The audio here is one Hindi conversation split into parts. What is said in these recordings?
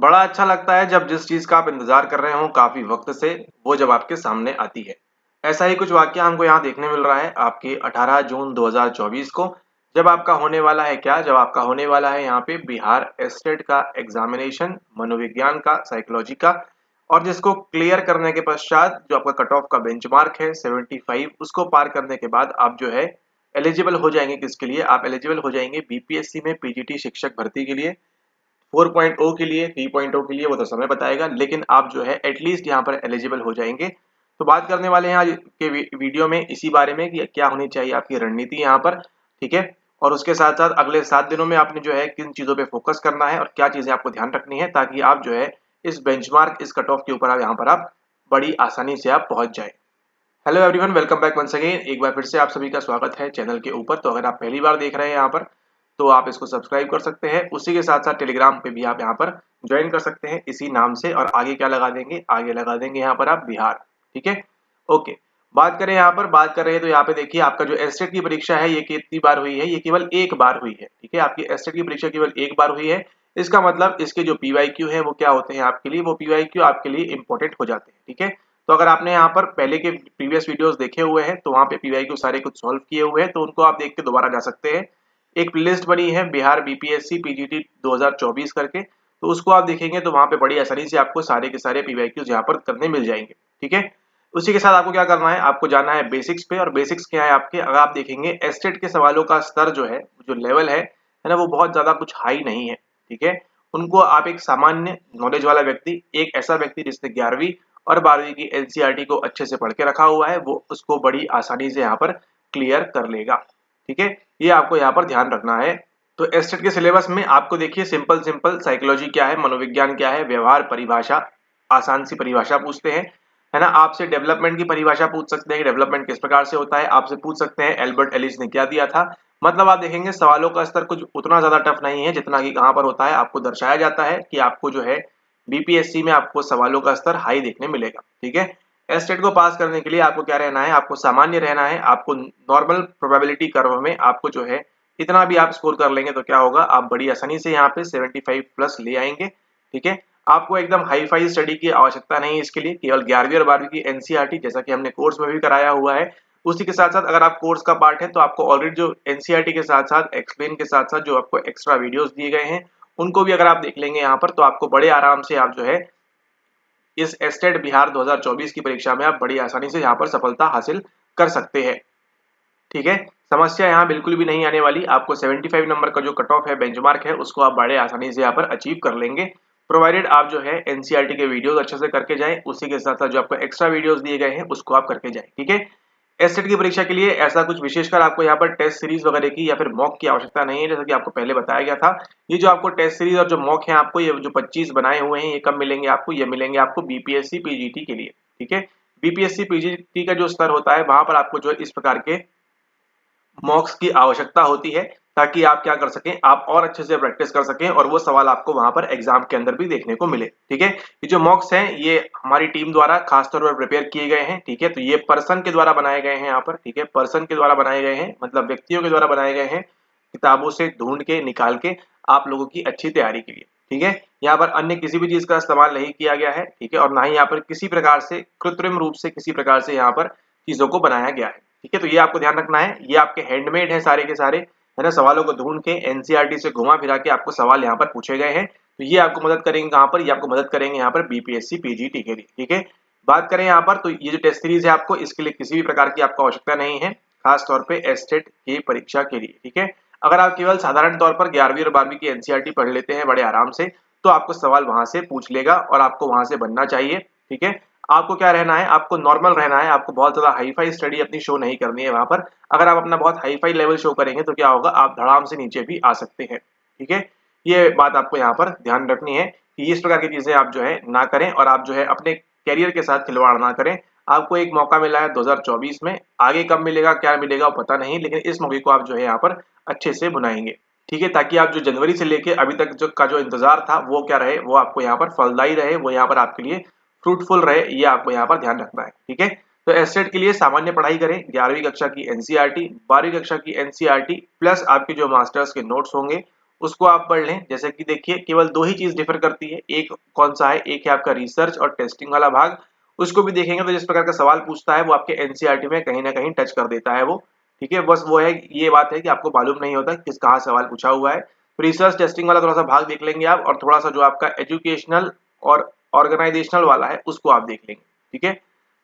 बड़ा अच्छा लगता है जब जिस चीज का आप इंतजार कर रहे हो काफी वक्त से वो जब आपके सामने आती है। ऐसा ही कुछ वाकया हमको यहाँ देखने मिल रहा है आपके 18 जून 2024 को। जब आपका होने वाला है क्या, जब आपका होने वाला है यहाँ पे बिहार स्टेट का एग्जामिनेशन, मनोविज्ञान का, साइकोलॉजी का। और जिसको क्लियर करने के पश्चात जो आपका कट ऑफ का बेंचमार्क है 75, उसको पार करने के बाद आप जो है एलिजिबल हो जाएंगे। किसके लिए आप एलिजिबल हो जाएंगे? बीपीएससी में पीजीटी शिक्षक भर्ती के लिए, 4.0 के लिए, 3.0 के लिए, वो तो समय बताएगा, लेकिन आप जो है एटलीस्ट यहाँ पर एलिजिबल हो जाएंगे। तो बात करने वाले हैं आज के वीडियो में इसी बारे में कि क्या होनी चाहिए आपकी रणनीति यहाँ पर। ठीक है, और उसके साथ साथ अगले 7 दिनों में आपने जो है किन चीजों पे फोकस करना है और क्या चीजें आपको ध्यान रखनी है ताकि आप जो है इस बेंचमार्क, इस कट ऑफ के ऊपर आप यहाँ पर आप बड़ी आसानी से आप पहुंच जाए। Hello everyone, welcome back once again. एक बार फिर से आप सभी का स्वागत है चैनल के ऊपर। तो अगर आप पहली बार देख रहे हैं यहाँ पर तो आप इसको सब्सक्राइब कर सकते हैं। उसी के साथ साथ टेलीग्राम पे भी आप यहाँ पर ज्वाइन कर सकते हैं इसी नाम से। और आगे क्या लगा देंगे? आगे लगा देंगे यहाँ पर आप बिहार। ठीक है, ओके। बात करें यहाँ पर, बात कर रहे हैं तो यहाँ पे देखिए आपका जो एस्टेट की परीक्षा है ये कितनी बार हुई है? ये केवल एक बार हुई है। ठीक है, आपकी एस्टेट की परीक्षा केवल एक बार हुई है। इसका मतलब इसके जो पीवाईक्यू है वो क्या होते हैं आपके लिए? वो पीवाईक्यू आपके लिए इंपॉर्टेंट हो जाते हैं। ठीक है, तो अगर आपने यहाँ पर पहले के प्रीवियस वीडियोस देखे हुए हैं तो वहाँ पे पीवाईक्यू सारे कुछ सॉल्व किए हुए हैं, तो उनको आप देख के दोबारा जा सकते हैं। एक प्लेलिस्ट बनी है बिहार बीपीएससी पीजीटी 2024 करके, तो उसको आप देखेंगे तो वहाँ पे बड़ी आसानी से आपको सारे के सारे पीवाईक्यूज यहाँ पर करने मिल जाएंगे। ठीक है, उसी के साथ आपको क्या करना है? आपको जाना है बेसिक्स पे। और बेसिक्स क्या है आपके? अगर आप देखेंगे एस्टेट के सवालों का स्तर जो है, जो लेवल है ना, वो बहुत ज्यादा कुछ हाई नहीं है। ठीक है, उनको आप एक सामान्य नॉलेज वाला व्यक्ति, एक ऐसा व्यक्ति जिसने 11वीं और 12वीं की एनसीईआरटी को अच्छे से पढ़ के रखा हुआ है, वो उसको बड़ी आसानी से यहाँ पर क्लियर कर लेगा। ठीक है, ये आपको यहाँ पर ध्यान रखना है। तो एस्टेट के सिलेबस में आपको देखिए सिंपल सिंपल साइकोलॉजी क्या है, मनोविज्ञान क्या है, व्यवहार परिभाषा, आसान सी परिभाषा पूछते हैं, है ना। आपसे डेवलपमेंट की परिभाषा पूछ सकते हैं कि डेवलपमेंट किस प्रकार से होता है। आपसे पूछ सकते हैं एल्बर्ट एलिस ने क्या दिया था। मतलब आप देखेंगे सवालों का स्तर कुछ उतना ज्यादा टफ नहीं है जितना कि कहाँ पर होता है। आपको दर्शाया जाता है कि आपको जो है बीपीएससी में आपको सवालों का स्तर हाई देखने मिलेगा। ठीक है, एस्टेट को पास करने के लिए आपको क्या रहना है? आपको सामान्य रहना है। आपको नॉर्मल प्रोबेबिलिटी कर्व में आपको जो है इतना भी आप स्कोर कर लेंगे तो क्या होगा, आप बड़ी आसानी से यहाँ पे 75 प्लस ले आएंगे। ठीक है, आपको एकदम हाई फाई स्टडी की आवश्यकता नहीं है इसके लिए। केवल 11वीं और 12वीं की एनसीईआरटी, जैसा कि हमने कोर्स में भी कराया हुआ है, उसी के साथ साथ अगर आप कोर्स का पार्ट है तो आपको ऑलरेडी जो एनसीईआरटी के साथ साथ एक्सप्लेन के साथ साथ जो आपको एक्स्ट्रा वीडियोस दिए गए हैं उनको भी अगर आप देख लेंगे यहाँ पर तो आपको बड़े आराम से आप जो है इस एस्टेट बिहार 2024 की परीक्षा में आप बड़ी आसानी से यहाँ पर सफलता हासिल कर सकते हैं। ठीक है, समस्या यहाँ बिल्कुल भी नहीं आने वाली। आपको 75 नंबर का जो कट ऑफ है, बेंचमार्क है, उसको आप बड़े आसानी से यहाँ पर अचीव कर लेंगे, प्रोवाइडेड आप जो है एनसीईआरटी के वीडियोस अच्छे से करके जाएं। उसी के साथ साथ जो आपको एक्स्ट्रा वीडियोस दिए गए हैं उसको आप करके जाएं। ठीक है, एससेट की परीक्षा के लिए ऐसा कुछ विशेषकर आपको यहाँ पर टेस्ट सीरीज वगैरह की या फिर मॉक की आवश्यकता नहीं है, जैसा कि आपको पहले बताया गया था। ये जो आपको टेस्ट सीरीज और जो मॉक है आपको, ये जो 25 बनाए हुए हैं, ये कब मिलेंगे आपको? ये मिलेंगे आपको बीपीएससी पीजीटी के लिए। ठीक है, बीपीएससी पीजीटी का जो स्तर होता है वहां पर आपको जो इस प्रकार के मॉक्स की आवश्यकता होती है ताकि आप क्या कर सकें, आप और अच्छे से प्रैक्टिस कर सकें और वो सवाल आपको वहां पर एग्जाम के अंदर भी देखने को मिले। ठीक है, ये जो मॉक्स हैं ये हमारी टीम द्वारा खासतौर पर प्रिपेयर किए गए हैं। ठीक है, तो ये पर्सन के द्वारा बनाए गए हैं यहाँ पर। ठीक है, पर्सन के द्वारा बनाए गए हैं, मतलब व्यक्तियों के द्वारा बनाए गए हैं, किताबों से ढूंढ के निकाल के आप लोगों की अच्छी तैयारी के लिए। ठीक है, यहाँ पर अन्य किसी भी चीज का इस्तेमाल नहीं किया गया है। ठीक है, और ना ही यहाँ पर किसी प्रकार से कृत्रिम रूप से किसी प्रकार से यहाँ पर चीजों को बनाया गया है। ठीक है, तो ये आपको ध्यान रखना है। ये आपके हैंडमेड है सारे के सारे, है ना। सवालों को ढूंढ के एनसीईआरटी से घुमा फिरा के आपको सवाल यहाँ पर पूछे गए हैं। तो ये आपको मदद करेंगे कहाँ पर? ये आपको मदद करेंगे यहाँ पर बीपीएससी पीजीटी के लिए। ठीक है, बात करें यहाँ पर तो ये जो टेस्ट सीरीज है आपको इसके लिए किसी भी प्रकार की आपको आवश्यकता नहीं है, खास तौर पे एस्टेट की परीक्षा के लिए। ठीक है, अगर आप केवल साधारण तौर पर 11वीं और 12वीं की एनसीईआरटी पढ़ लेते हैं बड़े आराम से तो आपको सवाल वहां से पूछ लेगा और आपको वहां से बनना चाहिए। ठीक है, आपको क्या रहना है? आपको नॉर्मल रहना है। आपको बहुत ज्यादा हाई फाई स्टडी अपनी शो नहीं करनी है वहां पर। अगर आप अपना बहुत हाई फाई लेवल शो करेंगे तो क्या होगा, आप धड़ाम से नीचे भी आ सकते हैं। ठीक है, ये बात आपको यहाँ पर ध्यान रखनी है कि इस प्रकार की चीजें आप जो है ना करें और आप जो है अपने कैरियर के साथ खिलवाड़ ना करें। आपको एक मौका मिला है 2024 में, आगे कब मिलेगा क्या मिलेगा वो पता नहीं, लेकिन इस मौके को आप जो है यहाँ पर अच्छे से भुनाएंगे। ठीक है, ताकि आप जो जनवरी से लेके अभी तक जो का जो इंतजार था वो क्या रहे, वो आपको यहाँ पर फलदायी रहे, वो यहाँ पर आपके लिए फ्रूटफुल रहे, ये आपको यहाँ पर ध्यान रखना है। ठीक है, तो एस्टेट के लिए सामान्य पढ़ाई करें, 11वीं कक्षा की एनसीईआरटी, 12वीं कक्षा की एनसीईआरटी प्लस आपके जो मास्टर्स के नोट्स होंगे उसको आप पढ़ लें। जैसे कि देखिए केवल दो ही चीज डिफर करती है, एक कौन सा है, एक है आपका रिसर्च और टेस्टिंग वाला भाग। उसको भी देखेंगे तो जिस प्रकार का सवाल पूछता है वो आपके एनसीईआरटी में कहीं ना कहीं टच कर देता है वो, ठीक है। बस वो है, ये बात है कि आपको मालूम नहीं होता किस कहाँ सवाल पूछा हुआ है। तो रिसर्च टेस्टिंग वाला थोड़ा सा भाग देख लेंगे आप, और थोड़ा सा जो आपका एजुकेशनल और ऑर्गेनाइजेशनल वाला है उसको आप देख लेंगे, ठीक है।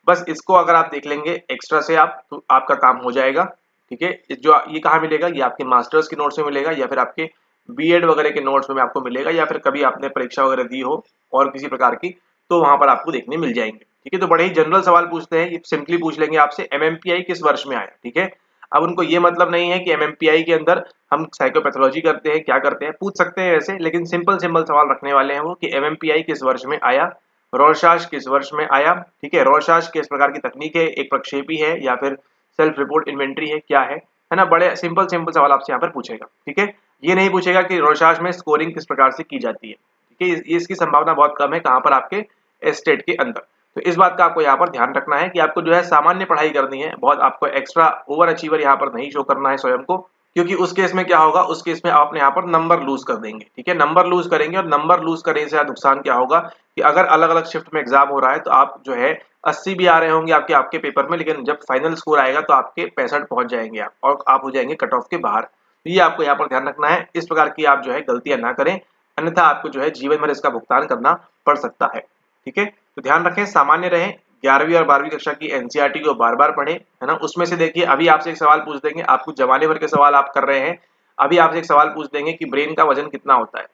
बस इसको अगर आप देख लेंगे एक्स्ट्रा से आप, तो आपका काम हो जाएगा, ठीक है। जो ये कहाँ मिलेगा, ये आपके मास्टर्स के नोट्स में मिलेगा, या फिर आपके बीएड वगैरह के नोट्स में आपको मिलेगा, या फिर कभी आपने परीक्षा वगैरह दी हो और किसी प्रकार की, तो वहां पर आपको देखने मिल जाएंगे, ठीक है। तो बड़े ही जनरल सवाल पूछते हैं, ये सिंपली पूछ लेंगे आपसे एमएमपीआई किस वर्ष में आया, ठीक है। अब उनको ये मतलब नहीं है कि एमएमपीआई के अंदर हम साइकोपैथोलॉजी करते हैं, क्या करते हैं, पूछ सकते हैं वैसे, लेकिन सिंपल सिंपल सवाल रखने वाले हैं वो कि एमएमपीआई किस वर्ष में आया, रॉरशाच किस वर्ष में आया, ठीक है। रॉरशाच किस प्रकार की तकनीक है, एक प्रक्षेपी है या फिर सेल्फ रिपोर्ट इन्वेंट्री है, क्या है ना। बड़े सिंपल सिंपल सवाल आपसे यहाँ पर पूछेगा, ठीक है। ये नहीं पूछेगा कि रॉरशाच में स्कोरिंग किस प्रकार से की जाती है, ठीक है। इसकी संभावना बहुत कम है, कहाँ पर, आपके एस्टेट के अंदर। तो इस बात का आपको यहाँ पर ध्यान रखना है कि आपको जो है सामान्य पढ़ाई करनी है, बहुत आपको एक्स्ट्रा ओवर अचीवर यहाँ पर नहीं शो करना है स्वयं को, क्योंकि उस केस में क्या होगा, उस केस में आप अपने यहाँ पर नंबर लूज कर देंगे, ठीक है। नंबर लूज करेंगे, और नंबर लूज करने से नुकसान क्या होगा कि अगर अलग अलग शिफ्ट में एग्जाम हो रहा है तो आप जो है 80 भी आ रहे होंगे आपके आपके पेपर में, लेकिन जब फाइनल स्कोर आएगा तो आपके 65 पहुंच जाएंगे आप, और आप हो जाएंगे कट ऑफ के बाहर। तो ये आपको यहाँ पर ध्यान रखना है, इस प्रकार की आप जो है गलतियां ना करें, अन्यथा आपको जो है जीवन भर इसका भुगतान करना पड़ सकता है, ठीक है। तो ध्यान रखें, सामान्य रहें, 11वीं और 12वीं कक्षा की एनसीईआरटी को बार बार पढ़ें, है ना। उसमें से देखिए अभी आपसे एक सवाल पूछ देंगे, आपको जमाने भर के सवाल आप कर रहे हैं, अभी आपसे एक सवाल पूछ देंगे कि ब्रेन का वजन कितना होता है,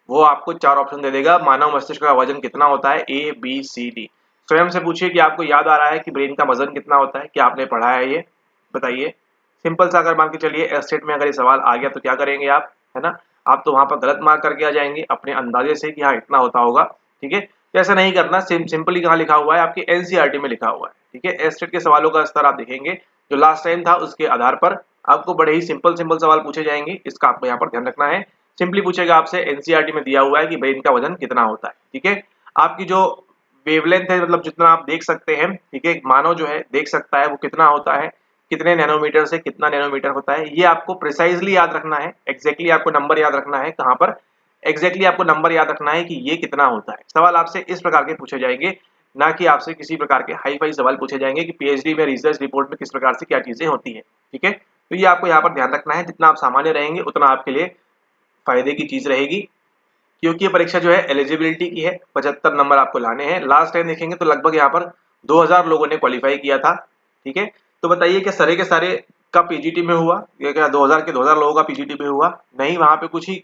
वो आपको 4 ऑप्शन दे देगा, मानव मस्तिष्क का वजन कितना होता है, ए बी सी डी। स्वयं से पूछिए कि आपको याद आ रहा है कि ब्रेन का वजन कितना होता है, क्या आपने पढ़ा है ये, बताइए। सिंपल सा अगर मान के चलिए एस्टेट में अगर ये सवाल आ गया तो क्या करेंगे आप, है ना। आप तो वहां पर गलत मार्क करके आ जाएंगे अपने अंदाजे से कि हाँ इतना होता होगा, ठीक है। तो ऐसा नहीं करना, सिंपली कहाँ लिखा हुआ है, आपकी एनसीईआरटी में लिखा हुआ है, ठीक है। एस्टेट के सवालों का स्तर आप देखेंगे जो लास्ट टाइम था उसके आधार पर आपको बड़े ही सिंपल सिंपल सवाल पूछे जाएंगे, इसका आपको यहाँ पर ध्यान रखना है। सिंपली पूछेगा आपसे, एनसीईआरटी में दिया हुआ है कि ब्रेन का वजन कितना होता है, ठीक है। आपकी जो वेवलेंथ है, मतलब जितना आप देख सकते हैं, ठीक है, मानव जो है देख सकता है वो कितना होता है, कितने नैनोमीटर से कितना नैनोमीटर होता है, ये आपको प्रिसाइजली याद रखना है, एग्जैक्टली आपको नंबर याद रखना है, कहाँ पर एग्जैक्टली आपको नंबर याद रखना है कि ये कितना होता है। सवाल आपसे इस प्रकार के पूछे जाएंगे, ना कि आपसे किसी प्रकार के हाई फाई सवाल पूछे जाएंगे कि पीएचडी में रिसर्च रिपोर्ट में किस प्रकार से क्या चीजें होती है, ठीक है। तो ये आपको यहाँ पर ध्यान रखना है, जितना आप सामान्य रहेंगे उतना आपके लिए फायदे की चीज रहेगी, क्योंकि ये परीक्षा जो है एलिजिबिलिटी की है, 75 नंबर आपको लाने हैं। लास्ट टाइम देखेंगे तो लगभग यहाँ पर 2000 लोगों ने क्वालिफाई किया था, ठीक है। तो बताइए क्या सारे के सारे का पीजीटी में हुआ, या क्या 2000 के 2000 लोगों का पीजीटी में हुआ, नहीं, वहां पे कुछ ही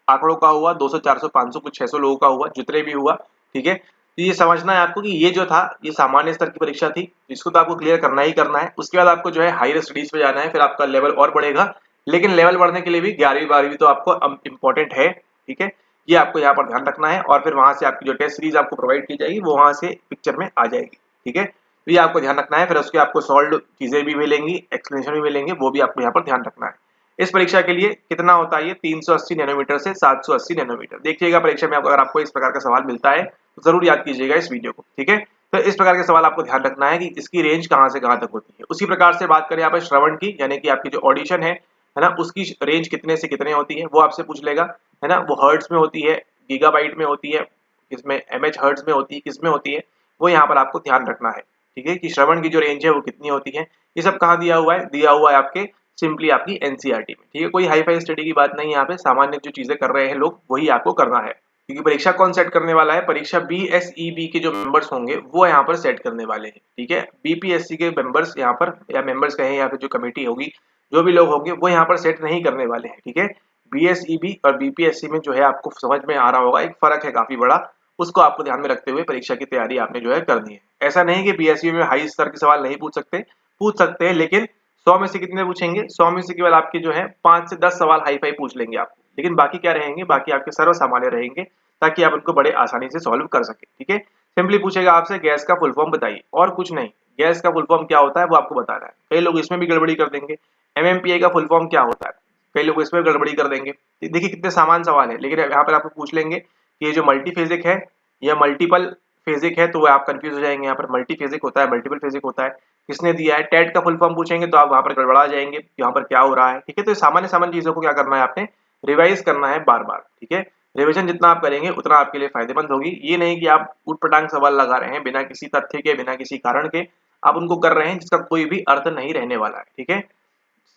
आंकड़ों का हुआ, 200 400 500 कुछ 600 लोगों का हुआ, जितने भी हुआ, ठीक है। तो ये समझना है आपको कि ये जो था ये सामान्य स्तर की परीक्षा थी, इसको तो आपको क्लियर करना ही करना है। उसके बाद आपको जो है हायर स्टडीज पे जाना है, फिर आपका लेवल और बढ़ेगा, लेकिन लेवल बढ़ने के लिए भी 11वीं 12वीं तो आपको इम्पोर्टेंट है, ठीक है। ये आपको यहाँ पर ध्यान रखना है, और फिर वहां से आपकी जो टेस्ट सीरीज आपको प्रोवाइड की जाएगी वो वहां से पिक्चर में आ जाएगी, ठीक है। तो ये आपको ध्यान रखना है, फिर उसके आपको सॉल्व चीजें भी मिलेंगी, एक्सप्लेनेशन भी मिलेंगे, वो भी आपको यहाँ पर ध्यान रखना है। इस परीक्षा के लिए कितना होता है, ये 380 नैनोमीटर से 780 नैनोमीटर। देखिएगा परीक्षा में अगर आपको इस प्रकार का सवाल मिलता है तो जरूर याद कीजिएगा इस वीडियो को, ठीक है। तो इस प्रकार के सवाल आपको ध्यान रखना है कि इसकी रेंज कहाँ से कहाँ तक होती है। उसी प्रकार से बात करें यहाँ पर श्रवण की, यानी कि आपकी जो ऑडिशन है ना, उसकी रेंज कितने से कितने होती है वो आपसे पूछ लेगा, है ना। वो हर्ट्ज में होती है, गीगाबाइट में होती है, किसमें एमएच हर्ट्ज में होती है, किसमें होती है, वो यहाँ पर आपको ध्यान रखना है, ठीक है, कि श्रवण की जो रेंज है वो कितनी होती है। ये सब कहाँ दिया हुआ है, दिया हुआ है आपके सिंपली आपकी एनसीईआरटी में, ठीक है। कोई हाई फाई स्टडी की बात नहीं है यहाँ पे, सामान्य जो चीजें कर रहे हैं लोग वही आपको करना है, क्योंकि परीक्षा कौन सेट करने वाला है, परीक्षा बीएसईबी के जो मेंबर्स होंगे वो यहाँ पर सेट करने वाले हैं, ठीक है। बीपीएससी के मेंबर्स यहाँ पर, या मेंबर्स कहें या फिर जो कमेटी होगी, जो भी लोग होंगे वो यहाँ पर सेट नहीं करने वाले हैं, ठीक है। बीएसईबी और बीपीएससी में जो है आपको समझ में आ रहा होगा एक फर्क है काफी बड़ा, उसको आपको ध्यान में रखते हुए परीक्षा की तैयारी आपने जो है करनी है। ऐसा नहीं कि बीएसईबी में हाई स्तर के सवाल नहीं पूछ सकते हैं, लेकिन 100 में से कितने पूछेंगे, 100 में से केवल आपके जो है 5 से 10 सवाल हाई फाई पूछ लेंगे आपको, लेकिन बाकी क्या रहेंगे, बाकी आपके सर्व सामान्य रहेंगे, ताकि आप उनको बड़े आसानी से सॉल्व कर सके, ठीक है। सिंपली पूछेगा आपसे गैस का फुल फॉर्म बताइए, और कुछ नहीं, गैस का फुल फॉर्म क्या होता है वो आपको बताना है। कई लोग इसमें भी गड़बड़ी कर देंगे, एमएमपीआई का फुल फॉर्म क्या होता है, कई लोग इसमें गड़बड़ी कर देंगे। देखिए कितने सामान सवाल है, लेकिन यहाँ पर आपको पूछ लेंगे कि ये जो मल्टीफेजिक है या मल्टीपल फेजिक है, तो वो आप कंफ्यूज हो जाएंगे। यहाँ पर मल्टीफेजिक होता है, मल्टीपल फेजिक होता है, किसने दिया है, टेट का फुल फॉर्म पूछेंगे तो आप वहां पर गड़बड़ा जाएंगे, यहाँ पर क्या हो रहा है, ठीक है। तो सामान्य सामान्य चीजों को क्या करना है, आपने रिवाइज करना है बार बार, ठीक है। रिवीजन जितना आप करेंगे उतना आपके लिए फायदेमंद होगी। ये नहीं कि आप उटपटांग सवाल लगा रहे हैं बिना किसी तथ्य के, बिना किसी कारण के आप उनको कर रहे हैं जिसका कोई भी अर्थ नहीं रहने वाला है, ठीक है।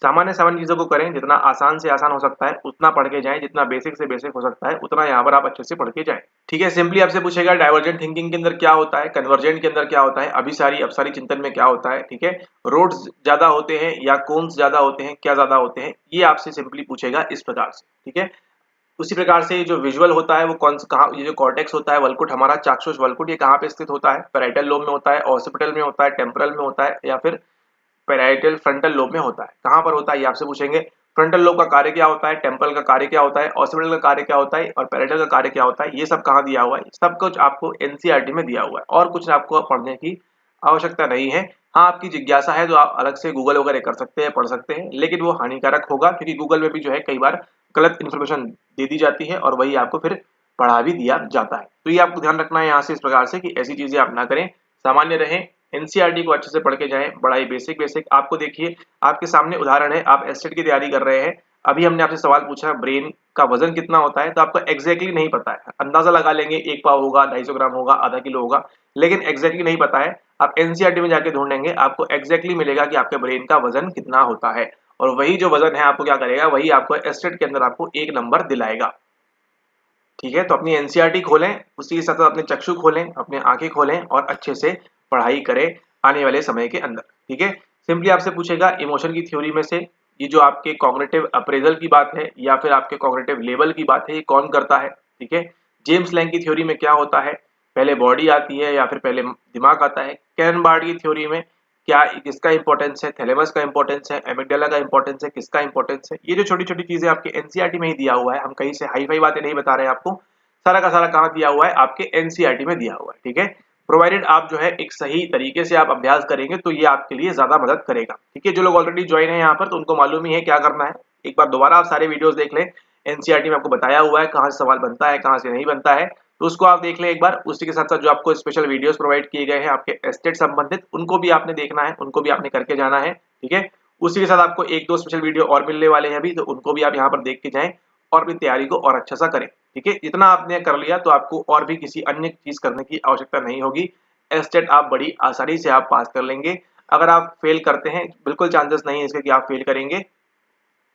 सामान्य सामान्य चीजों को करें, जितना आसान से आसान हो सकता है उतना पढ़ के जाएं, जितना बेसिक से बेसिक हो सकता है उतना यहाँ पर आप अच्छे से पढ़ के जाएं, ठीक है। सिंपली आपसे पूछेगा डाइवर्जेंट थिंकिंग के अंदर क्या होता है, कन्वर्जेंट के अंदर क्या होता है, अभिसारी चिंतन में क्या होता है, ठीक है। रोड्स ज्यादा होते हैं या कोन्स ज्यादा होते हैं, क्या ज्यादा होते हैं, ये आपसे सिंपली पूछेगा इस प्रकार से, ठीक है। उसी प्रकार से जो विजुअल होता है वो कौन सा, कहाँ, ये जो कॉर्टेक्स होता है, वल्कुट हमारा चाक्षुष वल्कुट, ये कहाँ पे स्थित होता है, पैराइटल लोब में होता है, ऑसिपिटल में होता है, टेम्पोरल में होता है, या फिर पैराइटल फ्रंटल लोब में होता है। कहाँ पर होता है ये आपसे पूछेंगे। फ्रंटल लोब का कार्य क्या होता है, टेम्पल का कार्य क्या होता है, ऑसिपिटल का कार्य क्या होता है और पैराइटल का कार्य क्या होता है, ये सब कहाँ दिया हुआ है, सब कुछ आपको एनसीईआरटी में दिया हुआ है और कुछ आपको पढ़ने की आवश्यकता नहीं है। हाँ, आपकी जिज्ञासा है तो आप अलग से गूगल वगैरह कर सकते हैं, पढ़ सकते हैं, लेकिन वो हानिकारक होगा क्योंकि गूगल में भी जो है कई बार गलत इन्फॉर्मेशन दे दी जाती है और वही आपको फिर पढ़ा भी दिया जाता है। तो ये आपको ध्यान रखना है यहाँ से इस प्रकार से कि ऐसी चीजें आप ना करें, सामान्य रहें, एनसीईआरटी को अच्छे से पढ़ के जाएं, बड़ा ही बेसिक बेसिक। आपको देखिए आपके सामने उदाहरण है, आप एस्टेट की तैयारी कर रहे हैं, अभी हमने आपसे सवाल पूछा ब्रेन का वजन कितना होता है, तो आपको एग्जैक्टली नहीं पता है, अंदाजा लगा लेंगे 1 पाव होगा, 250 ग्राम होगा, आधा किलो होगा, लेकिन एग्जैक्टली नहीं पता है। आप एनसीईआरटी में जाके ढूंढेंगे, आपको एग्जैक्टली मिलेगा कि आपके ब्रेन का वजन कितना होता है, और वही जो वजन है आपको क्या करेगा, वही आपको एस्टेट के अंदर आपको 1 नंबर दिलाएगा, ठीक है। तो अपनी एनसीईआरटी खोलें, उसी के साथ साथ अपने चक्षु खोलें, अपने आंखें खोलें और अच्छे से पढ़ाई करें आने वाले समय के अंदर, ठीक है। सिंपली आपसे पूछेगा इमोशन की थ्योरी में से ये जो आपके कॉग्निटिव अप्रेजल की बात है या फिर आपके कॉग्निटिव लेवल की बात है, ये कौन करता है, ठीक है। जेम्स लैंग की थ्योरी में क्या होता है, पहले बॉडी आती है या फिर पहले दिमाग आता है। कैरन बार्ड की थ्योरी में क्या, किसका इंपॉर्टेंस है, थैलेमस का इंपॉर्टेंस है, एमिगडाला का इंपॉर्टेंस है, किसका इंपॉर्टेंस है। ये जो छोटी छोटी चीजें आपके एनसीईआरटी में ही दिया हुआ है, हम कहीं से हाई फाई बातें नहीं बता रहे हैं आपको, सारा का सारा कहाँ दिया हुआ है, आपके एनसीईआरटी में दिया हुआ है, ठीक है। प्रोवाइडेड आप जो है एक सही तरीके से आप अभ्यास करेंगे तो ये आपके लिए ज्यादा मदद करेगा, ठीक है। जो लोग ऑलरेडी ज्वाइन है यहाँ पर तो उनको मालूम ही है क्या करना है, एक बार दोबारा आप सारे वीडियोस देख लें, एनसीईआरटी में आपको बताया हुआ है कहाँ से सवाल बनता है कहाँ से नहीं बनता है, तो उसको आप देख लें एक बार। उसी के साथ साथ जो आपको स्पेशल वीडियोस प्रोवाइड किए गए हैं आपके एस्टेट संबंधित, उनको भी आपने देखना है, उनको भी आपने करके जाना है, ठीक है। उसी के साथ आपको 1-2 स्पेशल वीडियो और मिलने वाले हैं अभी, तो उनको भी आप यहाँ पर देख के जाएं और अपनी तैयारी को और अच्छा सा करें, ठीक है। इतना आपने कर लिया तो आपको और भी किसी अन्य चीज करने की आवश्यकता नहीं होगी, एस्टेट आप बड़ी आसानी से आप पास कर लेंगे। अगर आप फेल करते हैं, बिल्कुल चांसेस नहीं है इसके कि आप फेल करेंगे,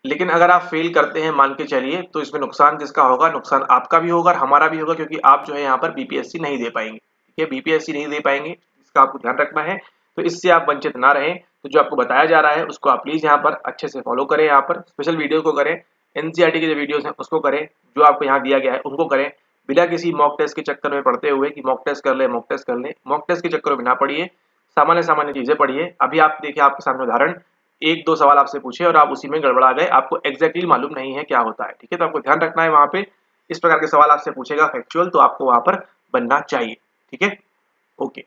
लेकिन अगर आप फेल करते हैं मान के चलिए, तो इसमें नुकसान किसका होगा, नुकसान आपका भी होगा और हमारा भी होगा, क्योंकि आप जो है यहाँ पर बीपीएससी नहीं दे पाएंगे, ठीक है। बीपीएससी नहीं दे पाएंगे, इसका आपको ध्यान रखना है, तो इससे आप वंचित ना रहें। तो जो आपको बताया जा रहा है उसको आप प्लीज यहाँ पर अच्छे से फॉलो करें, यहाँ पर स्पेशल वीडियो को करें, एनसीईआरटी के जो वीडियोस हैं उसको करें, जो आपको यहाँ दिया गया है उनको करें, बिना किसी मॉक टेस्ट के चक्कर में पढ़ते हुए कि मॉक टेस्ट कर ले, मॉक टेस्ट कर ले, मॉक टेस्ट के चक्कर में ना पढ़िए, सामान्य सामान्य चीजें पढ़िए। अभी आप देखिए आपके सामने उदाहरण, 1-2 सवाल आपसे पूछे और आप उसी में गड़बड़ा गए, आपको एग्जैक्टली मालूम नहीं है क्या होता है, ठीक है। तो आपको ध्यान रखना है वहां पे, इस प्रकार के सवाल आपसे पूछेगा फैक्चुअल, तो आपको वहां पर बनना चाहिए, ठीक है। ओके,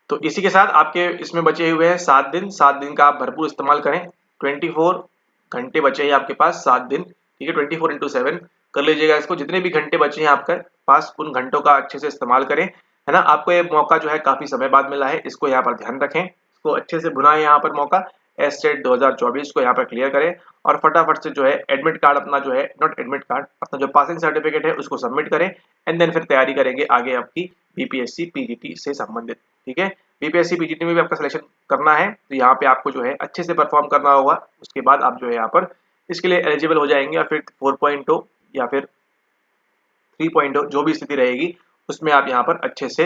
तो इसी के साथ आपके इसमें बचे हुए हैं 7 दिन, 7 दिन का आप भरपूर इस्तेमाल करें, 24 घंटे बचे हैं आपके पास, 7 दिन, ठीक है। 24x7 कर लीजिएगा इसको, जितने भी घंटे बचे हैं आपके पास उन घंटों का अच्छे से इस्तेमाल करें, है ना। आपको ये मौका जो है काफी समय बाद मिला है, इसको यहाँ पर ध्यान रखें, इसको अच्छे से भुनाएं यहाँ पर मौका, एस्टेट 2024 को यहाँ पर क्लियर करें और फटाफट से जो है एडमिट कार्ड अपना जो है, नॉट एडमिट कार्ड, अपना जो पासिंग सर्टिफिकेट है उसको सबमिट करें, एंड देन फिर तैयारी करेंगे आगे आपकी बीपीएससी पीजीटी से संबंधित, ठीक है। बीपीएससी पीजीटी में भी आपका सिलेक्शन करना है, तो यहाँ पे आपको जो है अच्छे से परफॉर्म करना होगा, उसके बाद आप जो है यहाँ पर इसके लिए एलिजिबल हो जाएंगे और फिर 4.0 या फिर 3.0 जो भी स्थिति रहेगी उसमें आप यहाँ पर अच्छे से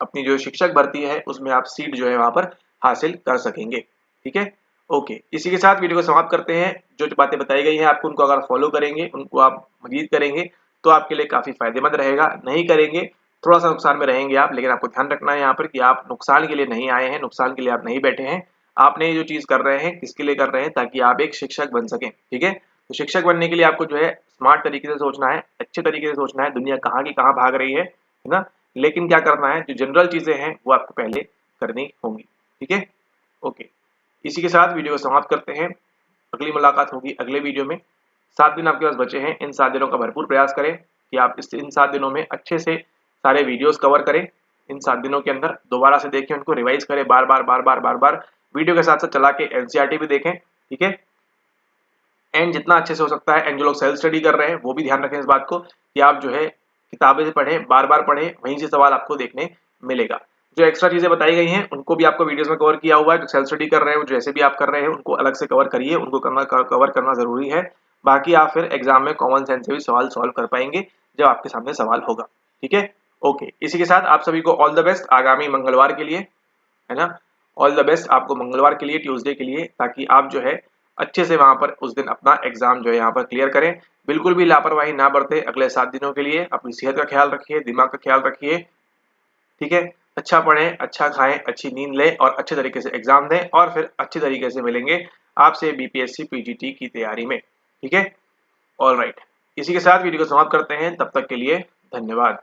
अपनी जो शिक्षक भर्ती है उसमें आप सीट जो है वहां पर हासिल कर सकेंगे, ठीक है। ओके, इसी के साथ वीडियो को समाप्त करते हैं। जो जो बातें बताई गई हैं आपको, उनको अगर फॉलो करेंगे, उनको आप मजीद करेंगे तो आपके लिए काफी फायदेमंद रहेगा, नहीं करेंगे थोड़ा सा नुकसान में रहेंगे आप। लेकिन आपको ध्यान रखना है यहाँ पर कि आप नुकसान के लिए नहीं आए हैं, नुकसान के लिए आप नहीं बैठे हैं, आपने ये जो चीज कर रहे हैं किसके लिए कर रहे हैं, ताकि आप एक शिक्षक बन सकें, ठीक है। तो शिक्षक बनने के लिए आपको जो है स्मार्ट तरीके से सोचना है, अच्छे तरीके से सोचना है, दुनिया कहाँ की कहाँ भाग रही है ना। लेकिन क्या करना है, जो जनरल चीजें हैं वो आपको पहले करनी होंगी, ठीक है। ओके, इसी के साथ वीडियो को समाप्त करते हैं, अगली मुलाकात होगी अगले वीडियो में। 7 दिन आपके पास बचे हैं, इन 7 दिनों का भरपूर प्रयास करें कि आप इन 7 दिनों में अच्छे से सारे वीडियोस कवर करें, इन 7 दिनों के अंदर दोबारा से देखें, उनको रिवाइज करें बार बार बार बार बार बार, वीडियो के साथ साथ चला के एनसीईआरटी भी देखें, ठीक है। एंड जितना अच्छे से हो सकता है, एंड जो लोग सेल्फ स्टडी कर रहे हैं वो भी ध्यान रखें इस बात को कि आप जो है किताबें से पढ़ें, बार बार पढ़ें, वहीं से सवाल आपको देखने मिलेगा। जो एक्स्ट्रा चीजें बताई गई हैं उनको भी आपको वीडियोस में कवर किया हुआ है। जो सेल्फ स्टडी कर रहे हैं, जैसे भी आप कर रहे हैं, उनको अलग से कवर करिए, उनको कवर करना जरूरी है। बाकी आप फिर एग्जाम में कॉमन सेंस से भी सवाल सॉल्व कर पाएंगे जब आपके सामने सवाल होगा, ठीक है। ओके, इसी के साथ आप सभी को ऑल द बेस्ट आगामी मंगलवार के लिए, है ना। ऑल द बेस्ट आपको मंगलवार के लिए, ट्यूसडे के लिए, ताकि आप जो है अच्छे से वहां पर उस दिन अपना एग्जाम जो है यहाँ पर क्लियर करें। बिल्कुल भी लापरवाही ना बरते अगले 7 दिनों के लिए। अपनी सेहत का ख्याल रखिए, दिमाग का ख्याल रखिए, ठीक है। अच्छा पढ़ें, अच्छा खाएं, अच्छी नींद लें और अच्छे तरीके से एग्जाम दें, और फिर अच्छे तरीके से मिलेंगे आपसे बीपीएससी पीजीटी की तैयारी में, ठीक है। ऑल राइट, इसी के साथ वीडियो को समाप्त करते हैं। तब तक के लिए धन्यवाद।